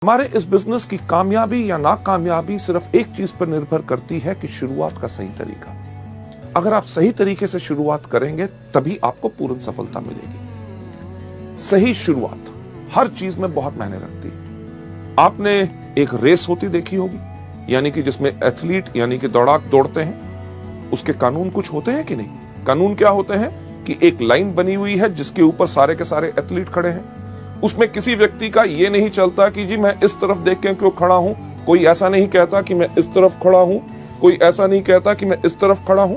हमारे इस बिजनेस की कामयाबी या नाकामयाबी सिर्फ एक चीज पर निर्भर करती है कि शुरुआत का सही तरीका। अगर आप सही तरीके से शुरुआत करेंगे तभी आपको पूर्ण सफलता मिलेगी। सही शुरुआत हर चीज में बहुत मायने रखती है। आपने एक रेस होती देखी होगी, यानी कि जिसमें एथलीट यानी कि दौड़ाक दौड़ते हैं, उसके कानून कुछ होते हैं कि नहीं? कानून क्या होते हैं कि एक लाइन बनी हुई है जिसके ऊपर सारे के सारे एथलीट खड़े हैं। उसमें किसी व्यक्ति का ये नहीं चलता कि जी मैं इस तरफ देख के क्यों खड़ा हूं, कोई ऐसा नहीं कहता कि मैं इस तरफ खड़ा हूं, कोई ऐसा नहीं कहता कि मैं इस तरफ खड़ा हूं।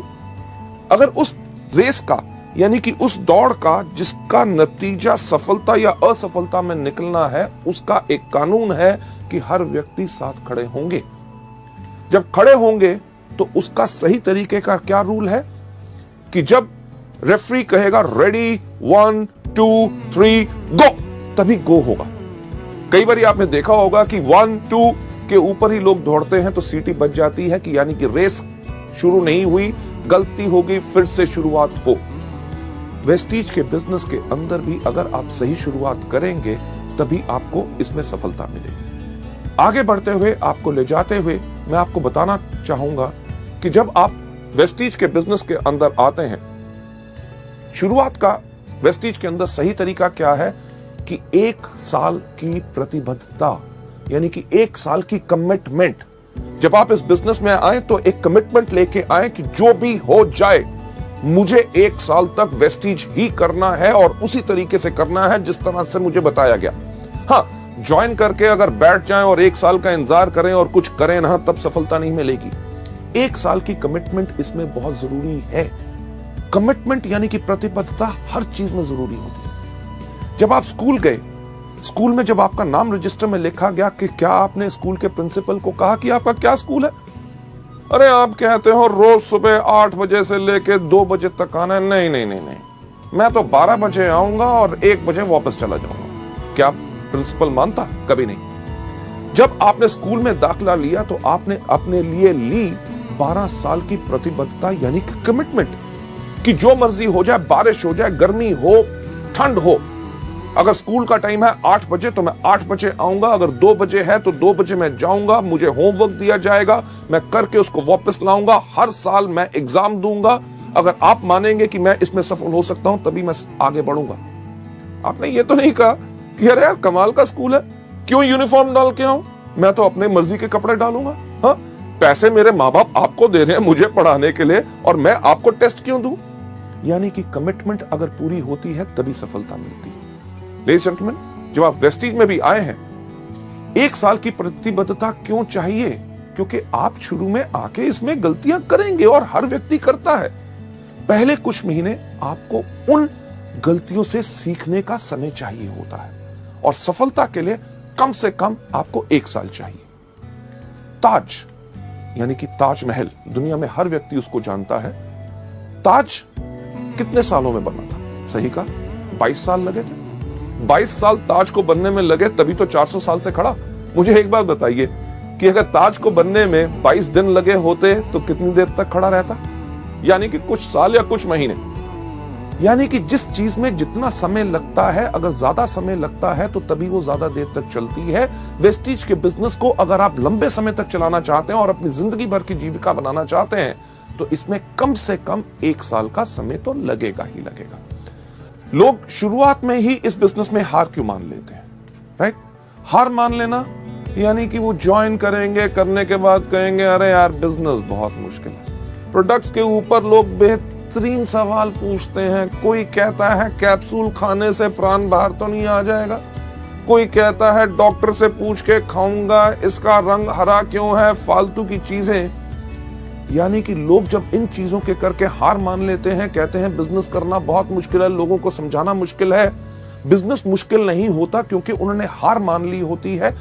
अगर उस रेस का यानी कि उस दौड़ का जिसका नतीजा सफलता या असफलता में निकलना है, उसका एक कानून है कि हर व्यक्ति साथ खड़े होंगे। जब खड़े होंगे तो उसका सही तरीके का क्या रूल है कि जब रेफरी कहेगा रेडी 1 2 3 गो, तभी गो होगा। कई बार आपने देखा होगा कि 1 2 के ऊपर ही लोग दौड़ते हैं तो सीटी बज जाती है कि यानी कि रेस शुरू नहीं हुई, गलती होगी, फिर से शुरुआत हो। वेस्टीज के बिजनेस के अंदर भी अगर आप सही शुरुआत करेंगे तभी आपको इसमें सफलता मिलेगी। आगे बढ़ते हुए, आपको ले जाते हुए मैं आपको बताना चाहूंगा कि जब आप वेस्टीज के बिजनेस के अंदर आते हैं, शुरुआत का वेस्टीज के अंदर सही तरीका क्या है कि 1 साल की प्रतिबद्धता यानी कि 1 साल की कमिटमेंट। जब आप इस बिजनेस में आए तो एक कमिटमेंट लेके आए कि जो भी हो जाए मुझे 1 साल तक वेस्टीज ही करना है और उसी तरीके से करना है जिस तरह से मुझे बताया गया। हाँ, ज्वाइन करके अगर बैठ जाएं और 1 साल का इंतजार करें और कुछ करें ना, तब सफलता नहीं मिलेगी। 1 साल की कमिटमेंट इसमें बहुत जरूरी है। कमिटमेंट यानी कि प्रतिबद्धता हर चीज में जरूरी होती है। जब आप स्कूल गए, स्कूल में जब आपका नाम रजिस्टर में लिखा गया कि क्या आपने स्कूल के प्रिंसिपल को कहा कि आपका क्या स्कूल है? अरे आप कहते हो रोज सुबह 8 बजे से लेके 2 बजे तक आना है। नहीं नहीं नहीं नहीं, मैं तो 12 बजे आऊंगा और 1 बजे वापस चला जाऊंगा। क्या प्रिंसिपल मानता? कभी नहीं। जब आपने स्कूल में दाखिला लिया तो आपने अपने लिए ली 12 साल की प्रतिबद्धता यानी कि कमिटमेंट कि जो मर्जी हो जाए, बारिश हो जाए, गर्मी हो, ठंड हो, अगर स्कूल का टाइम है 8 बजे तो मैं 8 बजे आऊंगा, अगर 2 बजे है तो 2 बजे मैं जाऊंगा, मुझे होमवर्क दिया जाएगा, मैं करके उसको वापस लाऊंगा, हर साल मैं एग्जाम दूंगा। अगर आप मानेंगे कि मैं इसमें सफल हो सकता हूं तभी मैं आगे बढ़ूंगा। आपने ये तो नहीं कहा कि अरे यार कमाल का स्कूल है, क्यों यूनिफॉर्म डाल के आऊं, मैं तो अपने मर्जी के कपड़े डालूंगा। हाँ, पैसे मेरे माँ बाप आपको दे रहे हैं मुझे पढ़ाने के लिए और मैं आपको टेस्ट क्यों दूं? यानी कि कमिटमेंट अगर पूरी होती है तभी सफलता मिलती है। लेडीज एंड जेंटलमैन, जब आप वेस्टीज में भी आए हैं, 1 साल की प्रतिबद्धता क्यों चाहिए? क्योंकि आप शुरू में आके इसमें गलतियां करेंगे और हर व्यक्ति करता है। पहले कुछ महीने आपको उन गलतियों से सीखने का समय चाहिए होता है और सफलता के लिए कम से कम आपको 1 साल चाहिए। ताज यानी कि ताजमहल, दुनिया में हर व्यक्ति उसको जानता है। ताज कितने सालों में बना था? सही कहा, 22 साल लगे थे। 22 साल ताज को बनने में लगे, तभी तो 400 साल से खड़ा। मुझे एक बात बताइए कि अगर ताज को बनने में 22 दिन लगे होते तो कितनी देर तक खड़ा रहता? यानी कि कुछ साल या कुछ महीने। यानी कि जिस चीज में जितना समय लगता है, अगर ज्यादा समय लगता है तो तभी वो ज्यादा देर तक चलती है। वेस्टीज के बिजनेस को अगर आप लंबे समय तक चलाना चाहते हैं और अपनी जिंदगी भर की जीविका बनाना चाहते हैं तो इसमें कम से कम 1 साल का समय तो लगेगा ही लगेगा। लोग शुरुआत में ही इस बिजनेस में हार क्यों मान लेते हैं? राइट? हार मान लेना यानी कि वो ज्वाइन करेंगे, करने के बाद कहेंगे अरे यार बिजनेस बहुत मुश्किल है। प्रोडक्ट्स के ऊपर लोग बेहतरीन सवाल पूछते हैं। कोई कहता है कैप्सूल खाने से प्राण बाहर तो नहीं आ जाएगा, कोई कहता है डॉक्टर से पूछ के खाऊंगा, इसका रंग हरा क्यों है, फालतू की चीजें। यानी कि लोग जब इन चीजों के करके हार मान लेते हैं, कहते हैं बिजनेस करना बहुत मुश्किल है, लोगों को समझाना मुश्किल है। बिजनेस मुश्किल नहीं होता क्योंकि उन्होंने हार मान ली होती है